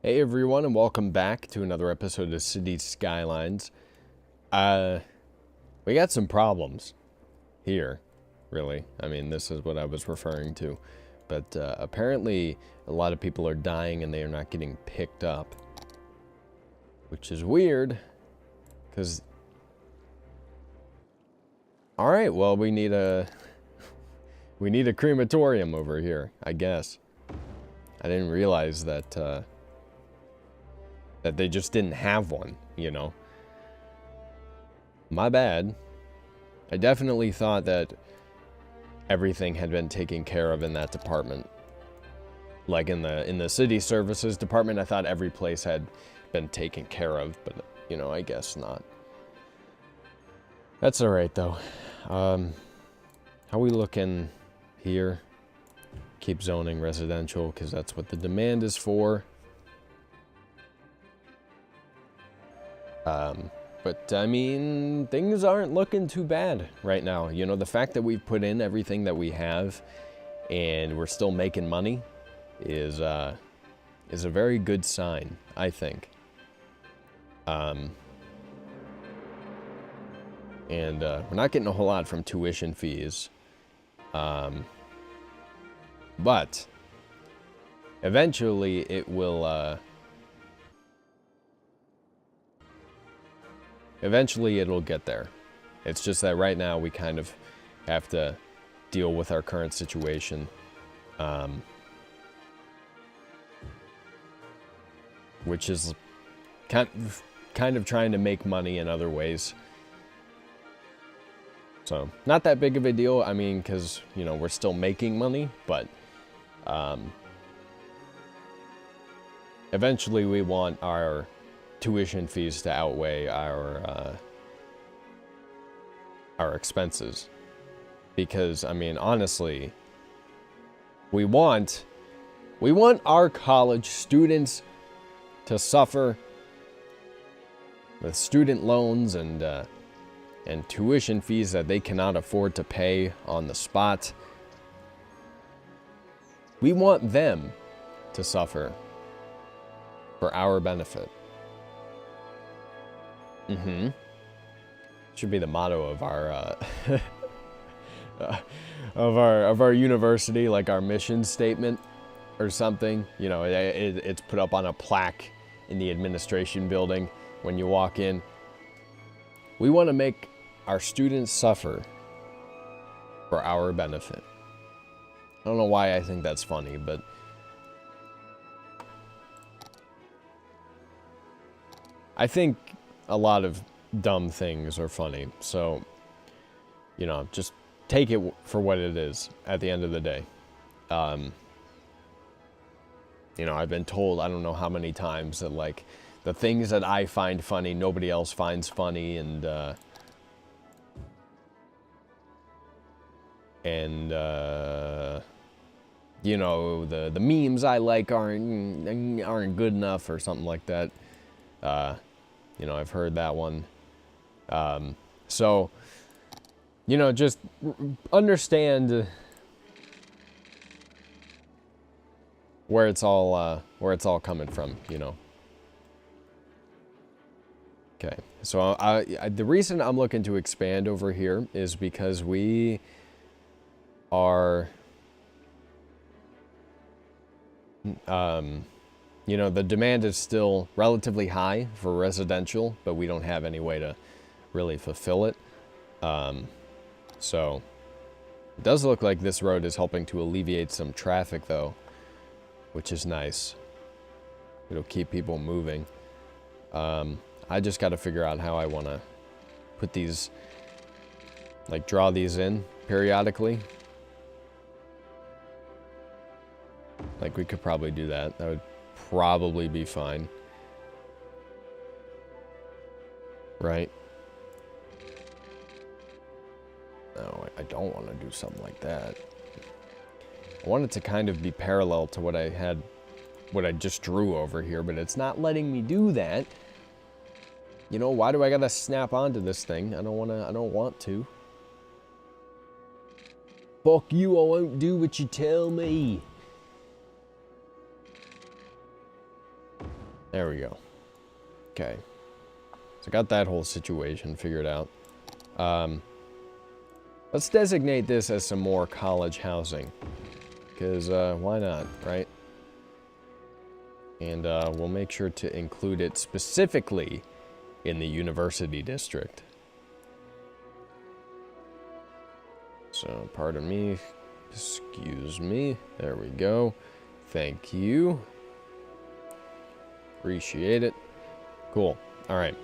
Hey everyone, and welcome back to another episode of City Skylines. We got some problems here, really. I mean, this is what I was referring to. But apparently, a lot of people are dying and they are not getting picked up. Which is weird, because... Alright, well, we need a crematorium over here, I guess. I didn't realize that, that they just didn't have one, you know. My bad. I definitely thought that everything had been taken care of in that department. Like in the city services department, I thought every place had been taken care of, but you know, I guess not. That's all right though. How we looking here? Keep zoning residential because that's what the demand is for. But I mean, things aren't looking too bad right now. You know, the fact that we've put in everything that we have and we're still making money is a very good sign, I think. And we're not getting a whole lot from tuition fees. But eventually it will, eventually it'll get there. It's just that right now we kind of have to deal with our current situation. Which is kind of trying to make money in other ways. So, not that big of a deal. I mean, because, you know, we're still making money, but eventually we want our tuition fees to outweigh our expenses. Because, I mean, honestly, we want our college students to suffer with student loans and tuition fees that they cannot afford to pay on the spot. We want them to suffer for our benefit. Should be the motto of our of our university, like our mission statement or something. You know, it's put up on a plaque in the administration building when you walk in. We want to make our students suffer for our benefit. I don't know why I think that's funny, but I think a lot of dumb things are funny. So, you know, just take it for what it is at the end of the day. You know, I've been told, I don't know how many times, that like the things that I find funny, nobody else finds funny, and you know, the memes I like aren't good enough or something like that. You know, I've heard that one. So, you know, just understand where it's all coming from, you know. Okay, so the reason I'm looking to expand over here is because we are, you know, the demand is still relatively high for residential, but we don't have any way to really fulfill it. So it does look like this road is helping to alleviate some traffic though, which is nice. It'll keep people moving. I just got to figure out how I want to put these, like draw these in periodically. Like we could probably do that. That would probably be fine. Right? No, I don't want to do something like that. I want it to kind of be parallel to what I just drew over here, but it's not letting me do that. You know, why do I gotta snap onto this thing? I don't want to. Fuck you, I won't do what you tell me. There we go. Okay. So I got that whole situation figured out. Let's designate this as some more college housing. Because why not, right? And we'll make sure to include it specifically in the university district. So, pardon me. Excuse me. There we go. Thank you. Appreciate it. Cool. All right.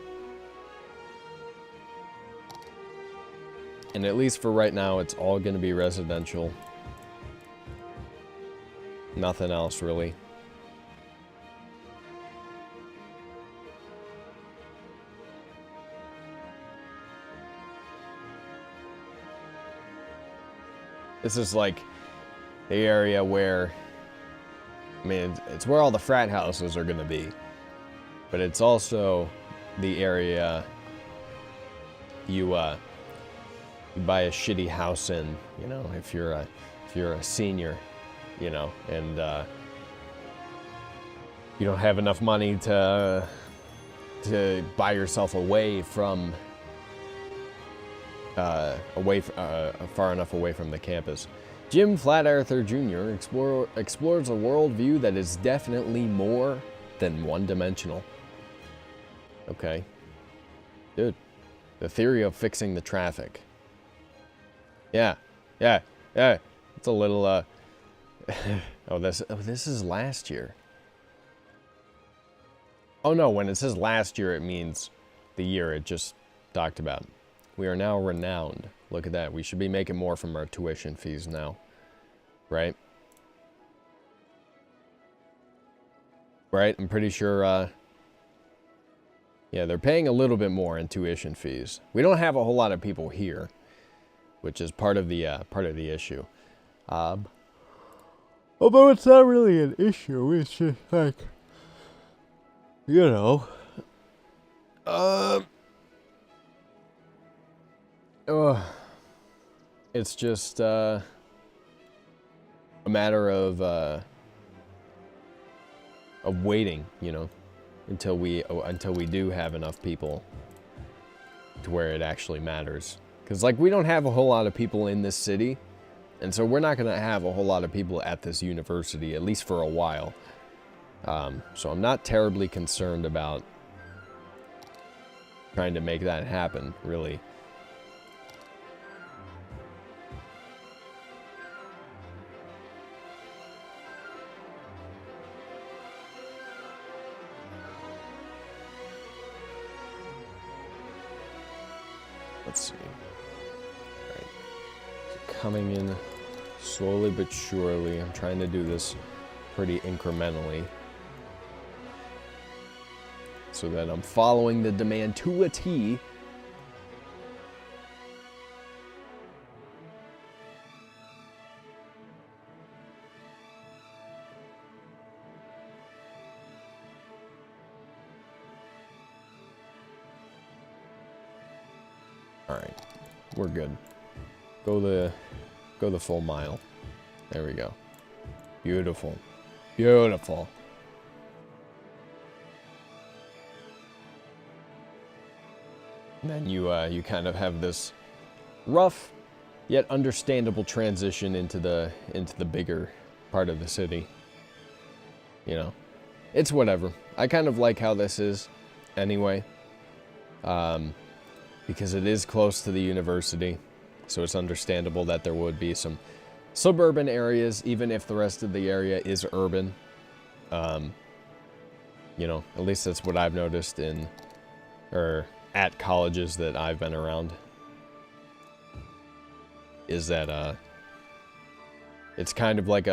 And at least for right now, it's all going to be residential. Nothing else, really. This is like the area where, I mean, it's where all the frat houses are going to be. But it's also the area you buy a shitty house in, you know, if you're a senior, you know, and you don't have enough money to buy yourself away from far enough away from the campus. Jim Flat Earther Jr. explores a worldview that is definitely more than one-dimensional. Okay. Dude. The theory of fixing the traffic. Yeah. It's a little, oh, this is last year. Oh, no, when it says last year, it means the year it just talked about. We are now renowned. Look at that. We should be making more from our tuition fees now. Right? Right? I'm pretty sure, yeah, they're paying a little bit more in tuition fees. We don't have a whole lot of people here, which is part of the issue. Although it's not really an issue, it's just like, you know, it's just a matter of waiting, you know, until we do have enough people to where it actually matters. Because, like, we don't have a whole lot of people in this city, and so we're not going to have a whole lot of people at this university, at least for a while. So I'm not terribly concerned about trying to make that happen, really. Let's see. All right. So coming in slowly but surely. I'm trying to do this pretty incrementally so that I'm following the demand to a T. All right, we're good. Go the full mile. There we go. Beautiful, beautiful. And then you kind of have this rough yet understandable transition into the bigger part of the city. You know, it's whatever. I kind of like how this is anyway. Because it is close to the university, so it's understandable that there would be some suburban areas, even if the rest of the area is urban. You know, at least that's what I've noticed at colleges that I've been around, is that it's kind of like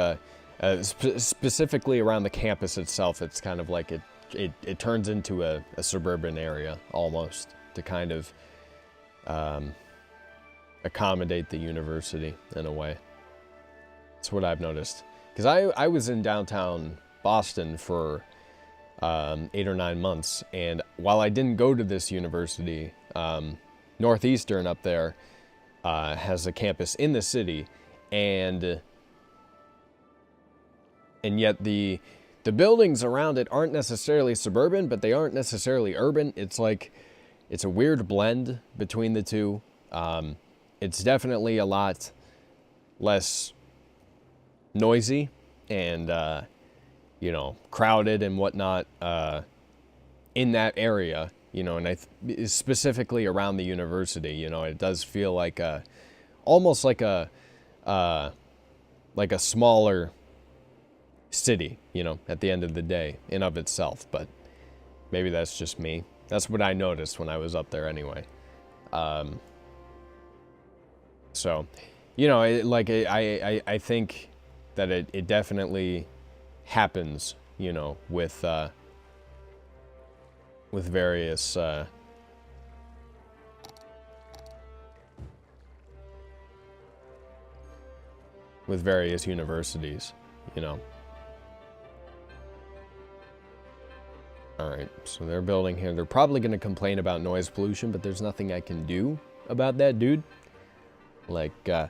specifically around the campus itself, it's kind of like it turns into a suburban area almost to kind of accommodate the university in a way. That's what I've noticed. Because I was in downtown Boston for 8 or 9 months, and while I didn't go to this university, Northeastern up there has a campus in the city, and yet the The buildings around it aren't necessarily suburban, but they aren't necessarily urban. It's like, it's a weird blend between the two. It's definitely a lot less noisy and, you know, crowded and whatnot in that area, you know, and specifically around the university, you know, it does feel like almost like a smaller city, you know, at the end of the day in of itself. But maybe that's just me. That's what I noticed when I was up there anyway. So, you know, I think that it definitely happens, you know, with various universities, you know. All right, so they're building here. They're probably going to complain about noise pollution, but there's nothing I can do about that, dude. Like, I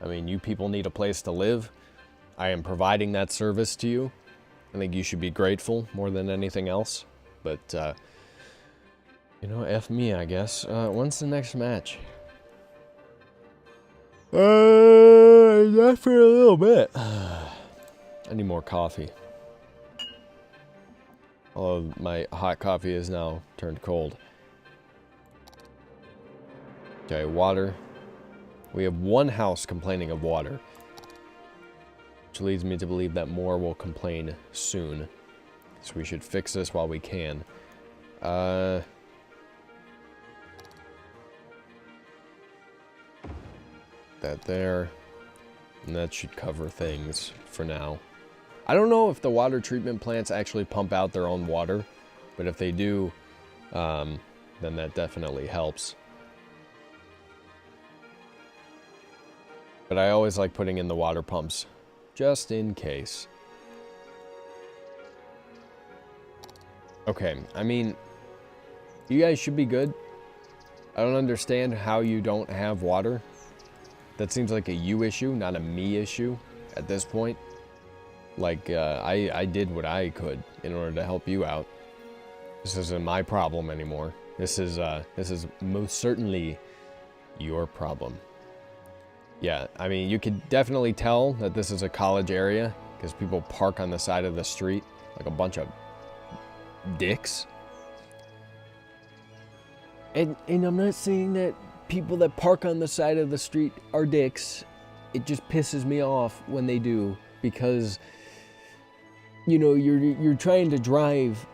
mean, you people need a place to live. I am providing that service to you. I think you should be grateful more than anything else. But, you know, F me, I guess. When's the next match? Not for a little bit. I need more coffee. Although my hot coffee is now turned cold. Okay, water. We have one house complaining of water, which leads me to believe that more will complain soon. So we should fix this while we can. That there. And that should cover things for now. I don't know if the water treatment plants actually pump out their own water, but if they do, then that definitely helps. But I always like putting in the water pumps, just in case. Okay, I mean, you guys should be good. I don't understand how you don't have water. That seems like a you issue, not a me issue at this point. Like, I did what I could in order to help you out. This isn't my problem anymore. This is most certainly your problem. Yeah, I mean, you could definitely tell that this is a college area because people park on the side of the street like a bunch of dicks. And I'm not saying that people that park on the side of the street are dicks. It just pisses me off when they do because, you know, you're trying to drive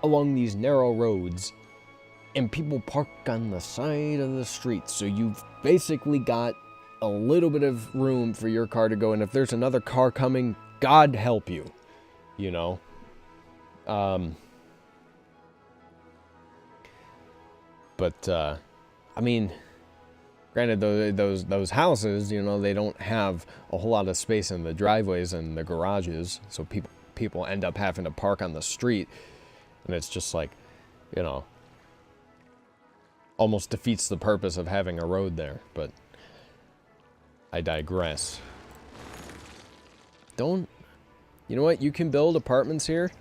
along these narrow roads and people park on the side of the street. So you've basically got a little bit of room for your car to go. And if there's another car coming, God help you, you know? But, I mean, granted, those houses, you know, they don't have a whole lot of space in the driveways and the garages, so people end up having to park on the street, and it's just like, you know, almost defeats the purpose of having a road there, but I digress. You know what, you can build apartments here.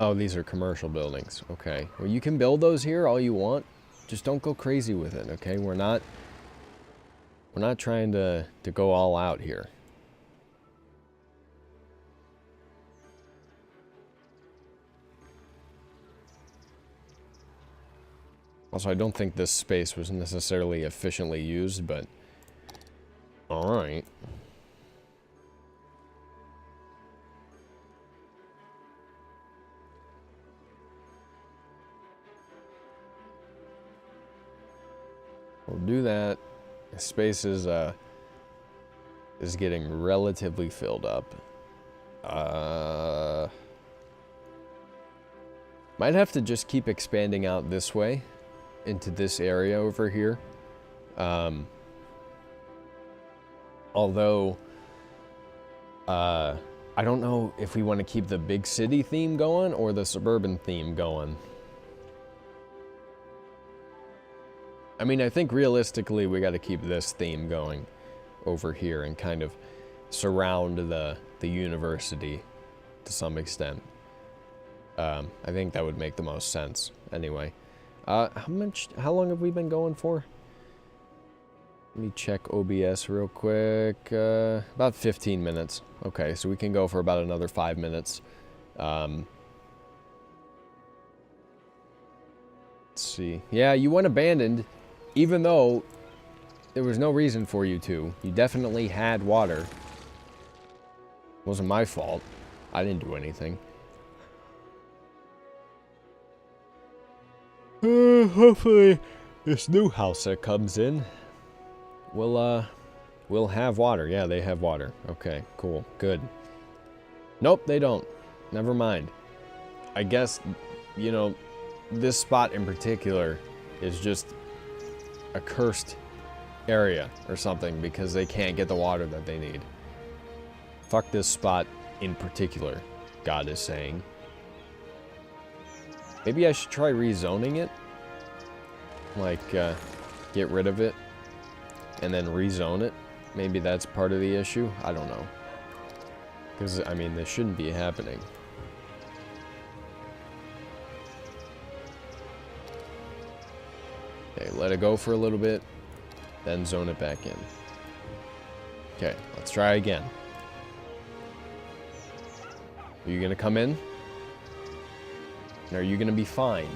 Oh, these are commercial buildings, okay. Well, you can build those here all you want. Just don't go crazy with it, okay? We're not trying to go all out here. Also, I don't think this space was necessarily efficiently used, but all right. We'll do that. The space is getting relatively filled up. Might have to just keep expanding out this way into this area over here. Although I don't know if we want to keep the big city theme going or the suburban theme going. I mean, I think realistically we got to keep this theme going over here and kind of surround the university to some extent. I think that would make the most sense anyway. How long have we been going for? Let me check OBS real quick. About 15 minutes. Okay, so we can go for about another 5 minutes. Let's see. Yeah, you went abandoned, even though there was no reason for you to. You definitely had water. It wasn't my fault. I didn't do anything. Hopefully, this new house that comes in will have water. Yeah, they have water. Okay, cool, good. Nope, they don't. Never mind. I guess, you know, this spot in particular is just a cursed area or something because they can't get the water that they need. Fuck this spot in particular, God is saying. Maybe I should try rezoning it. Like, get rid of it and then rezone it. Maybe that's part of the issue. I don't know. Because, I mean, this shouldn't be happening. Okay, let it go for a little bit, then zone it back in. Okay, let's try again. Are you gonna come in? Or are you gonna be fine?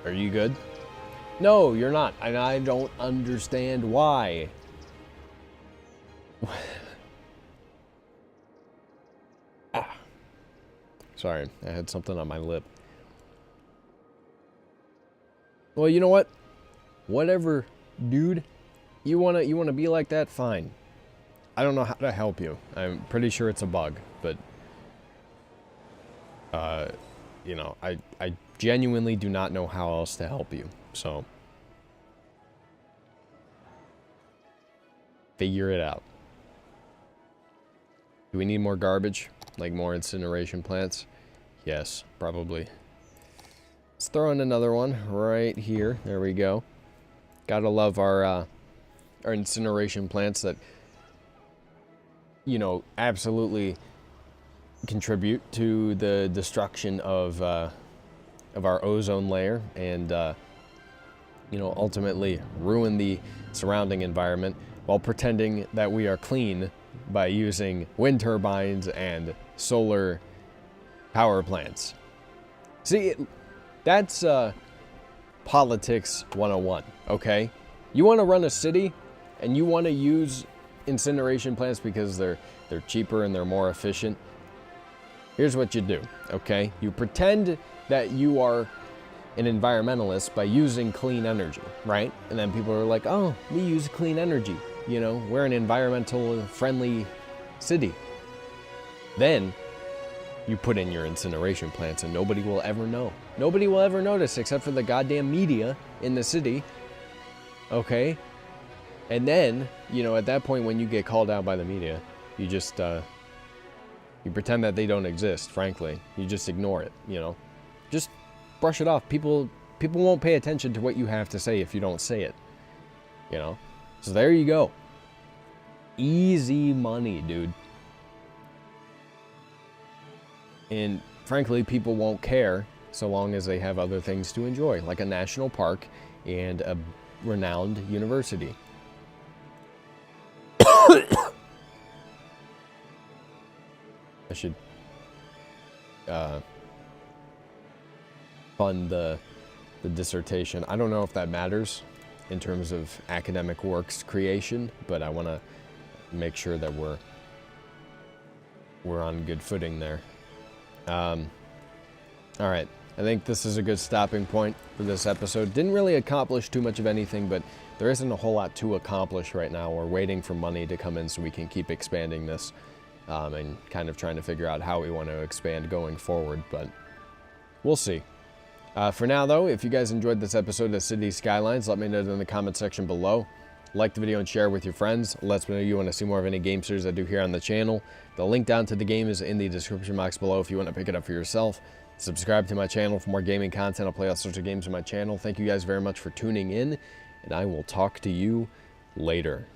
Are you good? No, you're not, and I don't understand why. Sorry, I had something on my lip. Well, you know what? Whatever, dude. You wanna be like that? Fine. I don't know how to help you. I'm pretty sure it's a bug, but you know, I genuinely do not know how else to help you. So figure it out. Do we need more garbage? Like more incineration plants? Yes, probably. Let's throw in another one right here. There we go. Gotta love our incineration plants that, you know, absolutely contribute to the destruction of our ozone layer and, you know, ultimately ruin the surrounding environment while pretending that we are clean by using wind turbines and solar power plants. See, that's politics 101, okay? You want to run a city and you want to use incineration plants because they're cheaper and they're more efficient. Here's what you do, okay? You pretend that you are an environmentalist by using clean energy, right? And then people are like, oh, we use clean energy. You know, we're an environmental friendly city. Then you put in your incineration plants and nobody will ever know. Nobody will ever notice except for the goddamn media in the city. Okay? And then, you know, at that point when you get called out by the media, you just, you pretend that they don't exist, frankly. You just ignore it, you know? Just brush it off. People won't pay attention to what you have to say if you don't say it, you know? So there you go. Easy money, dude. And frankly, people won't care so long as they have other things to enjoy, like a national park and a renowned university. I should fund the dissertation. I don't know if that matters in terms of academic works creation, but I want to make sure that we're on good footing there. All right, I think this is a good stopping point for this episode. Didn't really accomplish too much of anything, but there isn't a whole lot to accomplish right now. We're waiting for money to come in so we can keep expanding this, and kind of trying to figure out how we want to expand going forward, but we'll see. For now, though, if you guys enjoyed this episode of City Skylines, let me know in the comment section below. Like the video and share with your friends. Let me know you want to see more of any game series I do here on the channel. The link down to the game is in the description box below if you want to pick it up for yourself. Subscribe to my channel for more gaming content. I'll play all sorts of games on my channel. Thank you guys very much for tuning in, and I will talk to you later.